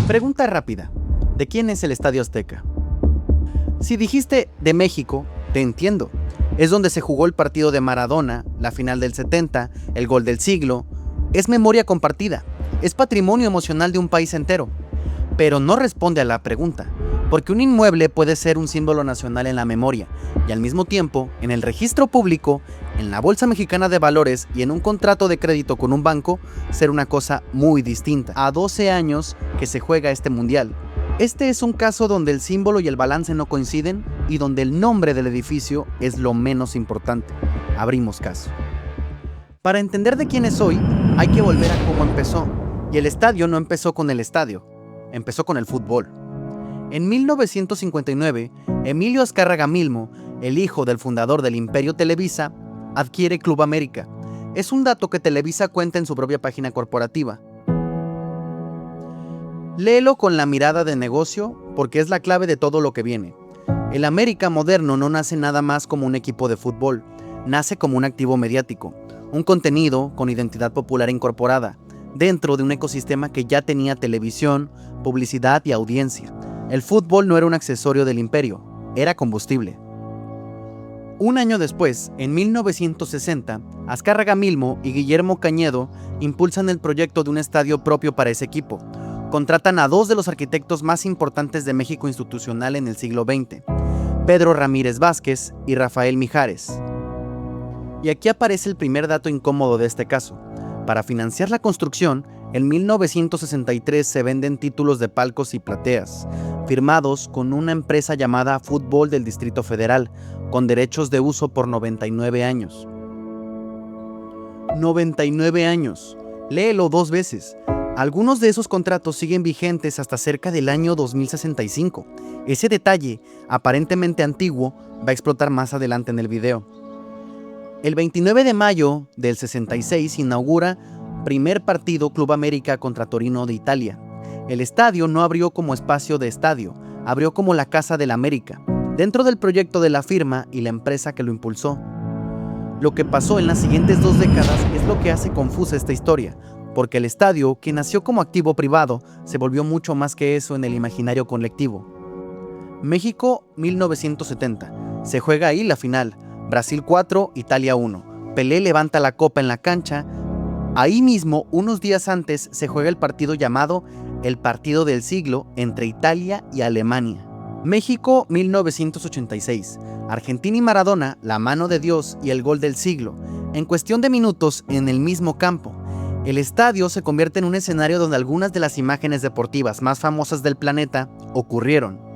Pregunta rápida. ¿De quién es el Estadio Azteca? Si dijiste de México, te entiendo. Es donde se jugó el partido de Maradona, la final del 70, el gol del siglo. Es memoria compartida. Es patrimonio emocional de un país entero. Pero no responde a la pregunta, porque un inmueble puede ser un símbolo nacional en la memoria y al mismo tiempo, en el registro público, en la Bolsa Mexicana de Valores y en un contrato de crédito con un banco, ser una cosa muy distinta. A 12 años que se juega este mundial. Este es un caso donde el símbolo y el balance no coinciden y donde el nombre del edificio es lo menos importante. Abrimos caso. Para entender de quién es hoy, hay que volver a cómo empezó. Y el estadio no empezó con el estadio, empezó con el fútbol. En 1959, Emilio Azcárraga Milmo, el hijo del fundador del Imperio Televisa, adquiere Club América. Es un dato que Televisa cuenta en su propia página corporativa. Léelo con la mirada de negocio porque es la clave de todo lo que viene. El América moderno no nace nada más como un equipo de fútbol, nace como un activo mediático, un contenido con identidad popular incorporada, dentro de un ecosistema que ya tenía televisión, publicidad y audiencia. El fútbol no era un accesorio del imperio, era combustible. Un año después, en 1960, Azcárraga Milmo y Guillermo Cañedo impulsan el proyecto de un estadio propio para ese equipo. Contratan a dos de los arquitectos más importantes de México institucional en el siglo XX, Pedro Ramírez Vázquez y Rafael Mijares. Y aquí aparece el primer dato incómodo de este caso. Para financiar la construcción, en 1963 se venden títulos de palcos y plateas, firmados con una empresa llamada Fútbol del Distrito Federal, con derechos de uso por 99 años. 99 años. Léelo 2 veces. Algunos de esos contratos siguen vigentes hasta cerca del año 2065. Ese detalle, aparentemente antiguo, va a explotar más adelante en el video. El 29 de mayo del 66 se inaugura primer partido Club América contra Torino de Italia. El estadio no abrió como espacio de estadio, abrió como la Casa del América, dentro del proyecto de la firma y la empresa que lo impulsó. Lo que pasó en las siguientes 2 décadas es lo que hace confusa esta historia, porque el estadio, que nació como activo privado, se volvió mucho más que eso en el imaginario colectivo. México, 1970. Se juega ahí la final. Brasil 4, Italia 1. Pelé levanta la copa en la cancha. Ahí mismo, unos días antes, se juega el partido llamado el Partido del Siglo entre Italia y Alemania. México, 1986. Argentina y Maradona, la mano de Dios y el gol del siglo. En cuestión de minutos, en el mismo campo. El estadio se convierte en un escenario donde algunas de las imágenes deportivas más famosas del planeta ocurrieron.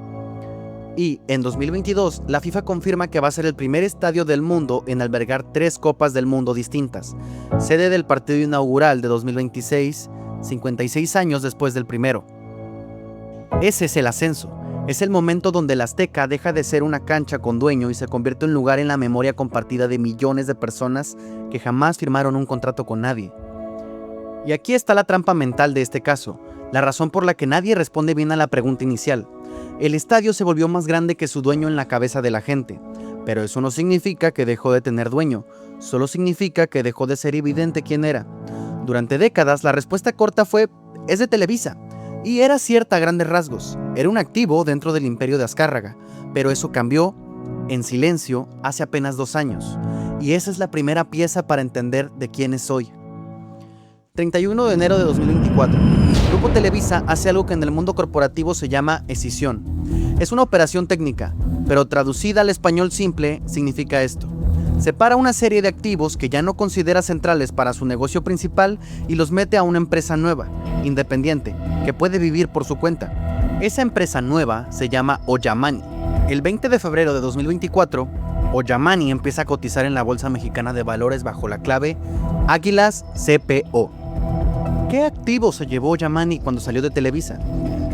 Y en 2022, la FIFA confirma que va a ser el primer estadio del mundo en albergar 3 Copas del Mundo distintas, sede del partido inaugural de 2026, 56 años después del primero. Ese es el ascenso. Es el momento donde el Azteca deja de ser una cancha con dueño y se convierte en un lugar en la memoria compartida de millones de personas que jamás firmaron un contrato con nadie. Y aquí está la trampa mental de este caso, la razón por la que nadie responde bien a la pregunta inicial. El estadio se volvió más grande que su dueño en la cabeza de la gente, pero eso no significa que dejó de tener dueño, solo significa que dejó de ser evidente quién era. Durante décadas la respuesta corta fue, es de Televisa, y era cierta a grandes rasgos, era un activo dentro del imperio de Azcárraga, pero eso cambió, en silencio, hace apenas 2 años, y esa es la primera pieza para entender de quién es hoy. 31 de enero de 2024. Grupo Televisa hace algo que en el mundo corporativo se llama escisión. Es una operación técnica, pero traducida al español simple significa esto. Separa una serie de activos que ya no considera centrales para su negocio principal y los mete a una empresa nueva, independiente, que puede vivir por su cuenta. Esa empresa nueva se llama Ollamani. El 20 de febrero de 2024, Ollamani empieza a cotizar en la Bolsa Mexicana de Valores bajo la clave Águilas CPO. ¿Qué activo se llevó Ollamani cuando salió de Televisa?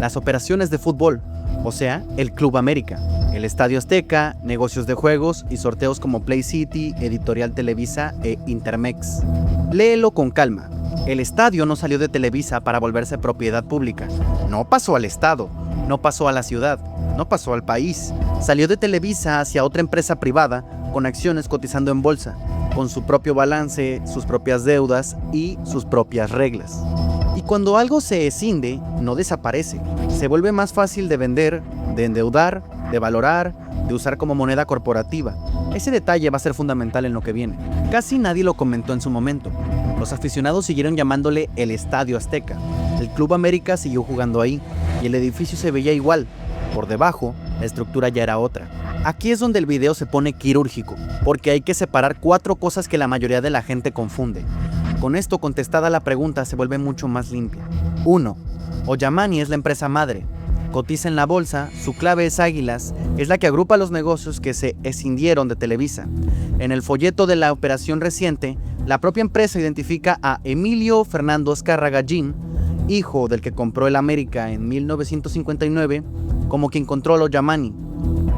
Las operaciones de fútbol, o sea, el Club América, el Estadio Azteca, negocios de juegos y sorteos como Play City, Editorial Televisa e Intermex. Léelo con calma. El estadio no salió de Televisa para volverse propiedad pública. No pasó al Estado, no pasó a la ciudad, no pasó al país. Salió de Televisa hacia otra empresa privada con acciones cotizando en bolsa, con su propio balance, sus propias deudas y sus propias reglas. ¿Y cuando algo se escinde, no desaparece. Se vuelve más fácil de vender, de endeudar, de valorar, de usar como moneda corporativa. Ese detalle va a ser fundamental en lo que viene. Casi nadie lo comentó en su momento. Los aficionados siguieron llamándole el Estadio Azteca. El Club América siguió jugando ahí y el edificio se veía igual. Por debajo, la estructura ya era otra. Aquí es donde el video se pone quirúrgico, porque hay que separar 4 cosas que la mayoría de la gente confunde. Con esto contestada la pregunta se vuelve mucho más limpia. 1. Ollamani es la empresa madre. Cotiza en la bolsa, su clave es Águilas, es la que agrupa los negocios que se escindieron de Televisa. En el folleto de la operación reciente, la propia empresa identifica a Emilio Fernando Azcárraga Gin, hijo del que compró el América en 1959, como quien controla Ollamani.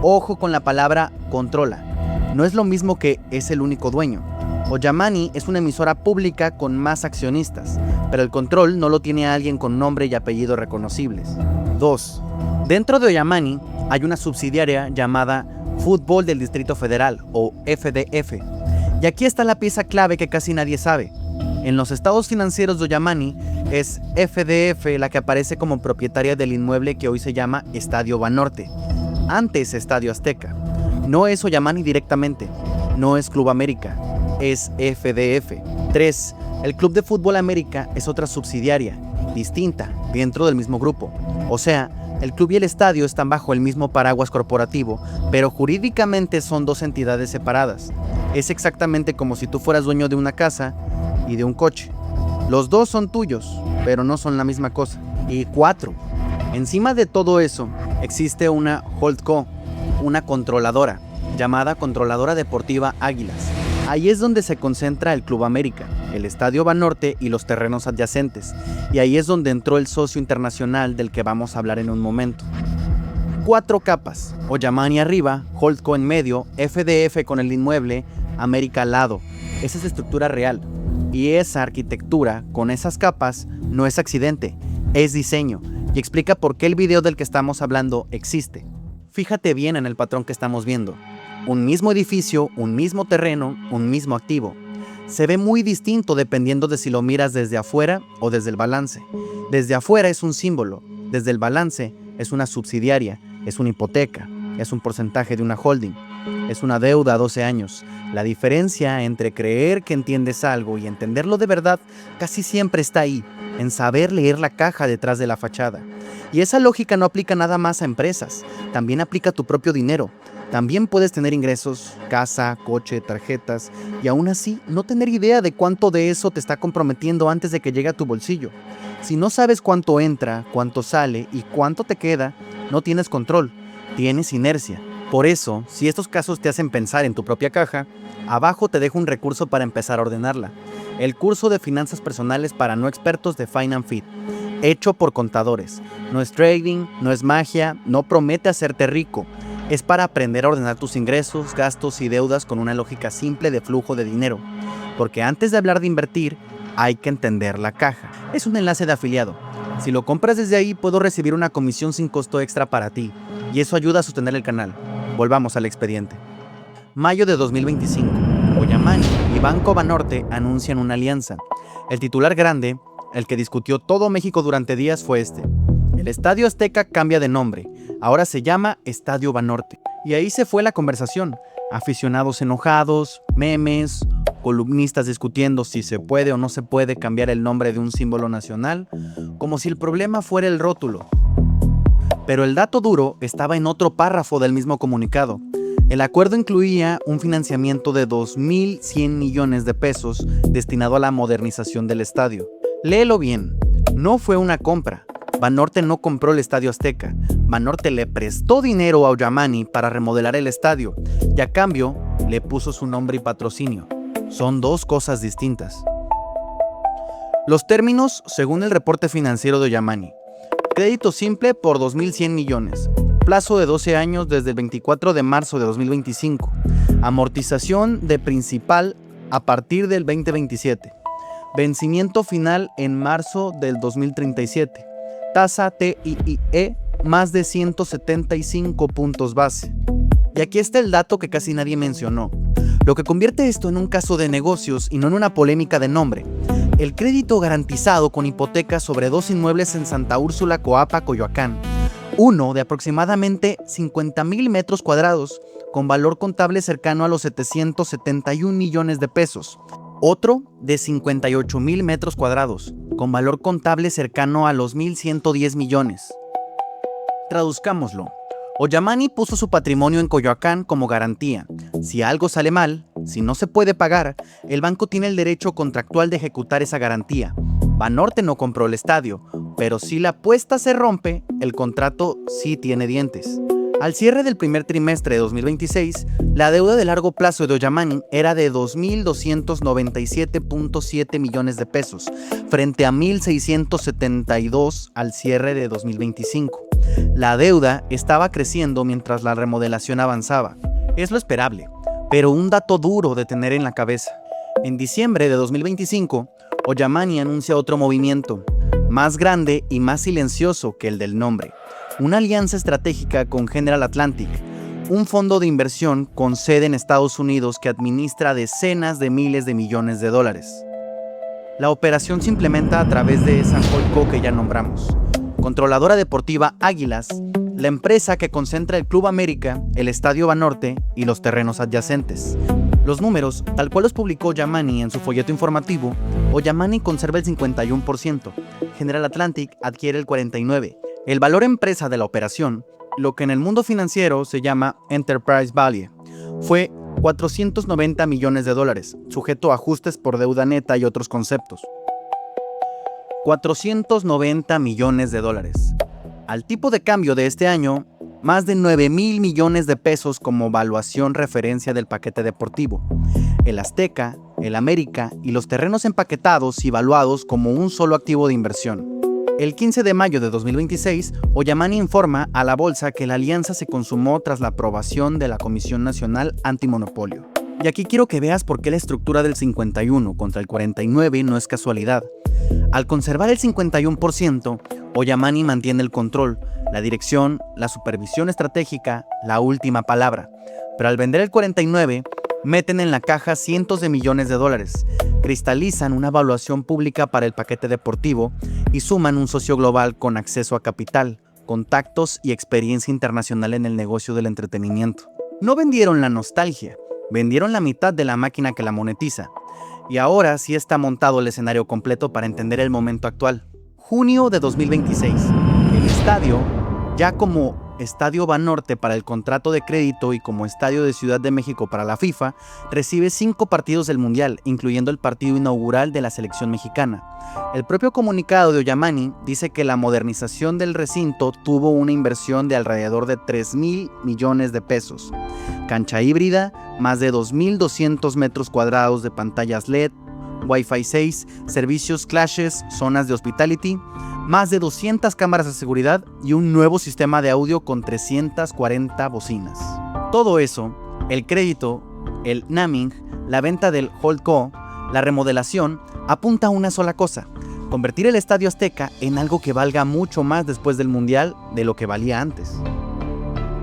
Ojo con la palabra controla. No es lo mismo que es el único dueño. Ollamani es una emisora pública con más accionistas, pero el control no lo tiene alguien con nombre y apellido reconocibles. 2. Dentro de Ollamani hay una subsidiaria llamada Fútbol del Distrito Federal, o FDF. Y aquí está la pieza clave que casi nadie sabe. En los estados financieros de Ollamani es FDF la que aparece como propietaria del inmueble que hoy se llama Estadio Banorte, antes Estadio Azteca. No es Ollamani directamente, no es Club América, es FDF. 3. El Club de Fútbol América es otra subsidiaria, distinta, dentro del mismo grupo. O sea, el club y el estadio están bajo el mismo paraguas corporativo, pero jurídicamente son 2 entidades separadas. Es exactamente como si tú fueras dueño de una casa y de un coche. Los dos son tuyos, pero no son la misma cosa. Y 4. Encima de todo eso, existe una holdco, una controladora, llamada Controladora Deportiva Águilas. Ahí es donde se concentra el Club América, el Estadio Banorte y los terrenos adyacentes. Y ahí es donde entró el socio internacional del que vamos a hablar en un momento. 4 capas: Ollamani arriba, holdco en medio, FDF con el inmueble, América al lado. Esa es estructura real. Y esa arquitectura, con esas capas, no es accidente, es diseño. Y explica por qué el video del que estamos hablando existe. Fíjate bien en el patrón que estamos viendo. Un mismo edificio, un mismo terreno, un mismo activo. Se ve muy distinto dependiendo de si lo miras desde afuera o desde el balance. Desde afuera es un símbolo, desde el balance es una subsidiaria, es una hipoteca, es un porcentaje de una holding, es una deuda a 12 años. La diferencia entre creer que entiendes algo y entenderlo de verdad casi siempre está ahí, en saber leer la caja detrás de la fachada. Y esa lógica no aplica nada más a empresas, también aplica a tu propio dinero. También puedes tener ingresos, casa, coche, tarjetas, y aún así no tener idea de cuánto de eso te está comprometiendo antes de que llegue a tu bolsillo. Si no sabes cuánto entra, cuánto sale y cuánto te queda, no tienes control, tienes inercia. Por eso, si estos casos te hacen pensar en tu propia caja, abajo te dejo un recurso para empezar a ordenarla. El curso de finanzas personales para no expertos de FinanFit, hecho por contadores. No es trading, no es magia, no promete hacerte rico. Es para aprender a ordenar tus ingresos, gastos y deudas con una lógica simple de flujo de dinero. Porque antes de hablar de invertir, hay que entender la caja. Es un enlace de afiliado. Si lo compras desde ahí, puedo recibir una comisión sin costo extra para ti. Y eso ayuda a sostener el canal. Volvamos al expediente. Mayo de 2025. Ollamani y Banco Banorte anuncian una alianza. El titular grande, el que discutió todo México durante días, fue este. El Estadio Azteca cambia de nombre, ahora se llama Estadio Banorte. Y ahí se fue la conversación. Aficionados enojados, memes, columnistas discutiendo si se puede o no se puede cambiar el nombre de un símbolo nacional, como si el problema fuera el rótulo. Pero el dato duro estaba en otro párrafo del mismo comunicado. El acuerdo incluía un financiamiento de 2.100 millones de pesos destinado a la modernización del estadio. Léelo bien, no fue una compra. Banorte no compró el Estadio Azteca. Banorte le prestó dinero a Ollamani para remodelar el estadio y a cambio le puso su nombre y patrocinio. Son 2 cosas distintas. Los términos según el reporte financiero de Ollamani. Crédito simple por 2.100 millones. Plazo de 12 años desde el 24 de marzo de 2025. Amortización de principal a partir del 2027. Vencimiento final en marzo del 2037. Tasa TIIE más de 175 puntos base. Y aquí está el dato que casi nadie mencionó. Lo que convierte esto en un caso de negocios y no en una polémica de nombre El crédito garantizado con hipotecas sobre 2 inmuebles en Santa Úrsula, Coapa, Coyoacán. Uno de aproximadamente 50,000 metros cuadrados, con valor contable cercano a los 771 millones de pesos. Otro de 58,000 metros cuadrados, con valor contable cercano a los 1,110 millones. Traduzcámoslo. Ollamani puso su patrimonio en Coyoacán como garantía. Si algo sale mal, si no se puede pagar, el banco tiene el derecho contractual de ejecutar esa garantía. Banorte no compró el estadio, pero si la apuesta se rompe, el contrato sí tiene dientes. Al cierre del primer trimestre de 2026, la deuda de largo plazo de Ollamani era de 2,297.7 millones de pesos, frente a 1,672 al cierre de 2025. La deuda estaba creciendo mientras la remodelación avanzaba. Es lo esperable, pero un dato duro de tener en la cabeza. En diciembre de 2025, Ollamani anuncia otro movimiento, más grande y más silencioso que el del nombre. Una alianza estratégica con General Atlantic, un fondo de inversión con sede en Estados Unidos que administra decenas de miles de millones de dólares. La operación se implementa a través de esa holdco que ya nombramos. Controladora deportiva Águilas, la empresa que concentra el Club América, el Estadio Banorte y los terrenos adyacentes. Los números, tal cual los publicó Ollamani en su folleto informativo, Ollamani conserva el 51%, General Atlantic adquiere el 49%. El valor empresa de la operación, lo que en el mundo financiero se llama Enterprise Value, fue 490 millones de dólares, sujeto a ajustes por deuda neta y otros conceptos. 490 millones de dólares. Al tipo de cambio de este año, más de 9,000 millones de pesos como valuación referencia del paquete deportivo. El Azteca, el América y los terrenos empaquetados y valuados como un solo activo de inversión. El 15 de mayo de 2026, Ollamani informa a la bolsa que la alianza se consumó tras la aprobación de la Comisión Nacional Antimonopolio. Y aquí quiero que veas por qué la estructura del 51 contra el 49 no es casualidad. Al conservar el 51%, Ollamani mantiene el control, la dirección, la supervisión estratégica, la última palabra. Pero al vender el 49, meten en la caja cientos de millones de dólares, cristalizan una evaluación pública para el paquete deportivo y suman un socio global con acceso a capital, contactos y experiencia internacional en el negocio del entretenimiento. No vendieron la nostalgia, vendieron la mitad de la máquina que la monetiza. Y ahora sí está montado el escenario completo para entender el momento actual. Junio de 2026. El estadio, ya como Estadio Banorte para el contrato de crédito y como Estadio de Ciudad de México para la FIFA, recibe 5 partidos del Mundial, incluyendo el partido inaugural de la selección mexicana. El propio comunicado de Ollamani dice que la modernización del recinto tuvo una inversión de alrededor de 3,000 millones de pesos. Cancha híbrida, más de 2,200 metros cuadrados de pantallas LED, Wi-Fi 6, servicios clashes, zonas de hospitality, más de 200 cámaras de seguridad y un nuevo sistema de audio con 340 bocinas. Todo eso, el crédito, el naming, la venta del holdco, la remodelación, apunta a una sola cosa: convertir el Estadio Azteca en algo que valga mucho más después del Mundial de lo que valía antes.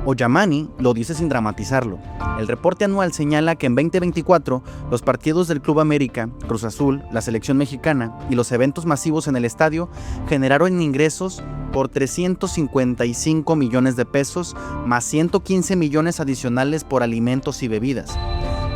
Ollamani lo dice sin dramatizarlo. El reporte anual señala que en 2024 los partidos del Club América, Cruz Azul, la selección mexicana y los eventos masivos en el estadio generaron ingresos por 355 millones de pesos más 115 millones adicionales por alimentos y bebidas.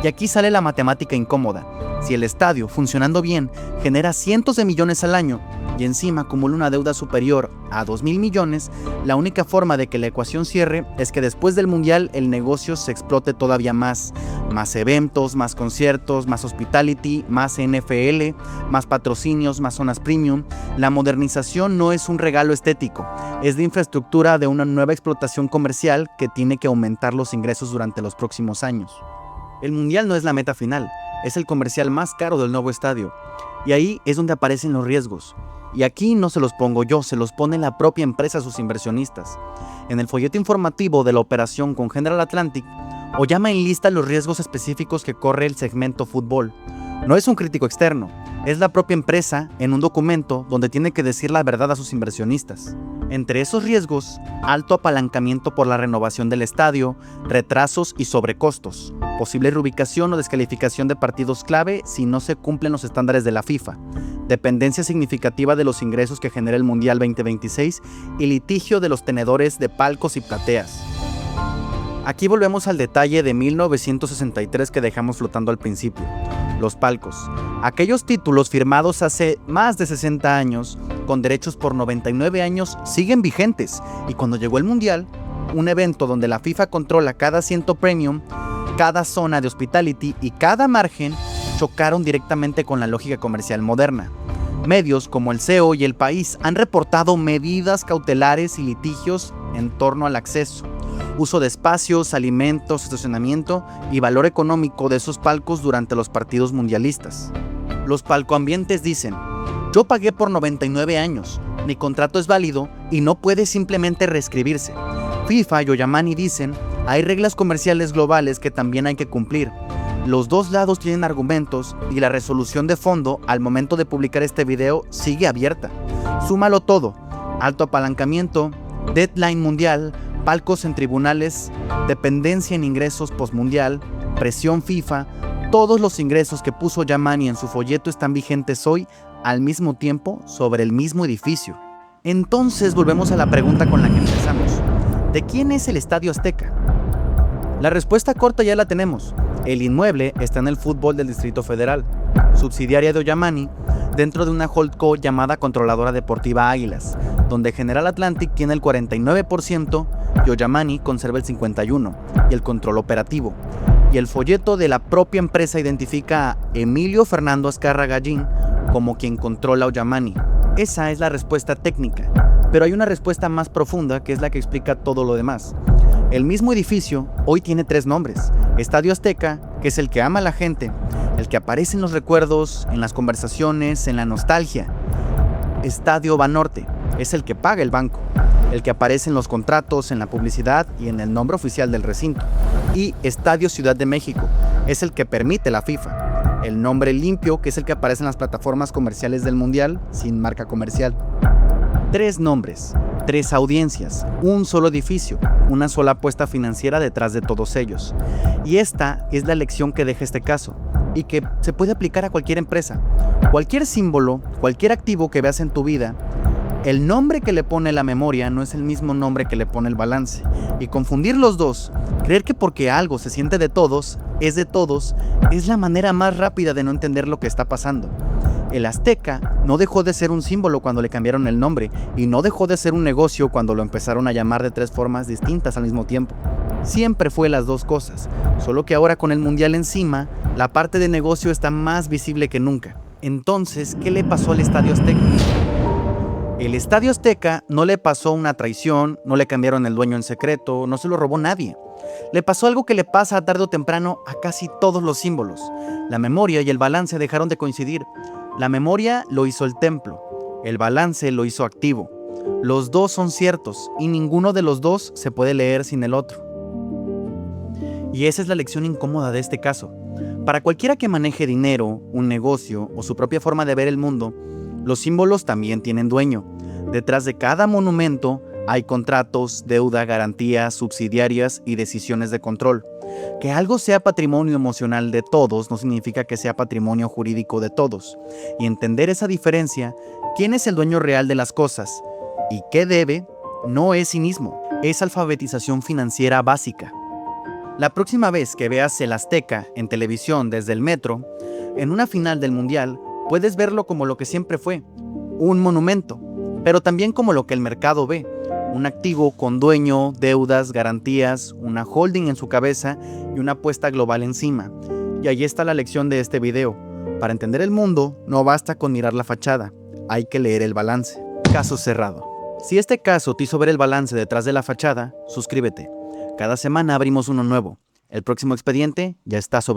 Y aquí sale la matemática incómoda. Si el estadio, funcionando bien, genera cientos de millones al año y encima acumula una deuda superior a 2,000 millones, la única forma de que la ecuación cierre es que después del Mundial el negocio se explote todavía más. Más eventos, más conciertos, más hospitality, más NFL, más patrocinios, más zonas premium. La modernización no es un regalo estético, es la infraestructura de una nueva explotación comercial que tiene que aumentar los ingresos durante los próximos años. El Mundial no es la meta final, es el comercial más caro del nuevo estadio. Y ahí es donde aparecen los riesgos. Y aquí no se los pongo yo, se los pone la propia empresa a sus inversionistas. En el folleto informativo de la operación con General Atlantic, Ollamani enlista los riesgos específicos que corre el segmento fútbol. No es un crítico externo, es la propia empresa en un documento donde tiene que decir la verdad a sus inversionistas. Entre esos riesgos, alto apalancamiento por la renovación del estadio, retrasos y sobrecostos, posible reubicación o descalificación de partidos clave si no se cumplen los estándares de la FIFA, dependencia significativa de los ingresos que genera el Mundial 2026 y litigio de los tenedores de palcos y plateas. Aquí volvemos al detalle de 1963 que dejamos flotando al principio. Los palcos. Aquellos títulos firmados hace más de 60 años, con derechos por 99 años, siguen vigentes. Y cuando llegó el Mundial, un evento donde la FIFA controla cada asiento premium, cada zona de hospitality y cada margen, chocaron directamente con la lógica comercial moderna. Medios como El CEO y El País han reportado medidas cautelares y litigios en torno al acceso, uso de espacios, alimentos, estacionamiento y valor económico de esos palcos durante los partidos mundialistas. Los palcoambientes dicen: yo pagué por 99 años, mi contrato es válido y no puede simplemente reescribirse. FIFA y Oyamani dicen: hay reglas comerciales globales que también hay que cumplir. Los dos lados tienen argumentos y la resolución de fondo al momento de publicar este video sigue abierta. Súmalo todo: alto apalancamiento, deadline mundial, palcos en tribunales, dependencia en ingresos postmundial, presión FIFA. Todos los ingresos que puso Oyamani en su folleto están vigentes hoy al mismo tiempo sobre el mismo edificio. Entonces volvemos a la pregunta con la que empezamos: ¿de quién es el Estadio Azteca? La respuesta corta ya la tenemos. El inmueble está en el fútbol del Distrito Federal, subsidiaria de Oyamani, dentro de una holdco llamada Controladora Deportiva Águilas, donde General Atlantic tiene el 49% y Oyamani conserva el 51% y el control operativo. Y el folleto de la propia empresa identifica a Emilio Fernando Azcarra Gallín como quien controla Oyamani. Esa es la respuesta técnica, pero hay una respuesta más profunda que es la que explica todo lo demás. El mismo edificio hoy tiene 3 nombres: Estadio Azteca, que es el que ama a la gente, el que aparece en los recuerdos, en las conversaciones, en la nostalgia. Estadio Banorte, es el que paga el banco, el que aparece en los contratos, en la publicidad y en el nombre oficial del recinto. Y Estadio Ciudad de México, es el que permite la FIFA, el nombre limpio, que es el que aparece en las plataformas comerciales del Mundial sin marca comercial. 3 nombres, 3 audiencias, un solo edificio, una sola apuesta financiera detrás de todos ellos. Y esta es la lección que deja este caso, y que se puede aplicar a cualquier empresa. Cualquier símbolo, cualquier activo que veas en tu vida, el nombre que le pone la memoria no es el mismo nombre que le pone el balance. Y confundir los dos, creer que porque algo se siente de todos, es la manera más rápida de no entender lo que está pasando. El Azteca no dejó de ser un símbolo cuando le cambiaron el nombre, y no dejó de ser un negocio cuando lo empezaron a llamar de 3 formas distintas al mismo tiempo. Siempre fue las dos cosas, solo que ahora con el Mundial encima, la parte de negocio está más visible que nunca. Entonces, ¿qué le pasó al Estadio Azteca? El Estadio Azteca no le pasó una traición, no le cambiaron el dueño en secreto, no se lo robó nadie. Le pasó algo que le pasa tarde o temprano a casi todos los símbolos. La memoria y el balance dejaron de coincidir. La memoria lo hizo el templo, el balance lo hizo activo. Los dos son ciertos y ninguno de los dos se puede leer sin el otro. Y esa es la lección incómoda de este caso. Para cualquiera que maneje dinero, un negocio o su propia forma de ver el mundo, los símbolos también tienen dueño. Detrás de cada monumento hay contratos, deuda, garantías, subsidiarias y decisiones de control. Que algo sea patrimonio emocional de todos no significa que sea patrimonio jurídico de todos. Y entender esa diferencia, quién es el dueño real de las cosas y qué debe, no es cinismo, es alfabetización financiera básica. La próxima vez que veas el Azteca en televisión desde el metro, en una final del Mundial, puedes verlo como lo que siempre fue, un monumento, pero también como lo que el mercado ve, un activo con dueño, deudas, garantías, una holding en su cabeza y una apuesta global encima. Y ahí está la lección de este video. Para entender el mundo, no basta con mirar la fachada, hay que leer el balance. Caso cerrado. Si este caso te hizo ver el balance detrás de la fachada, suscríbete. Cada semana abrimos uno nuevo. El próximo expediente ya está sobre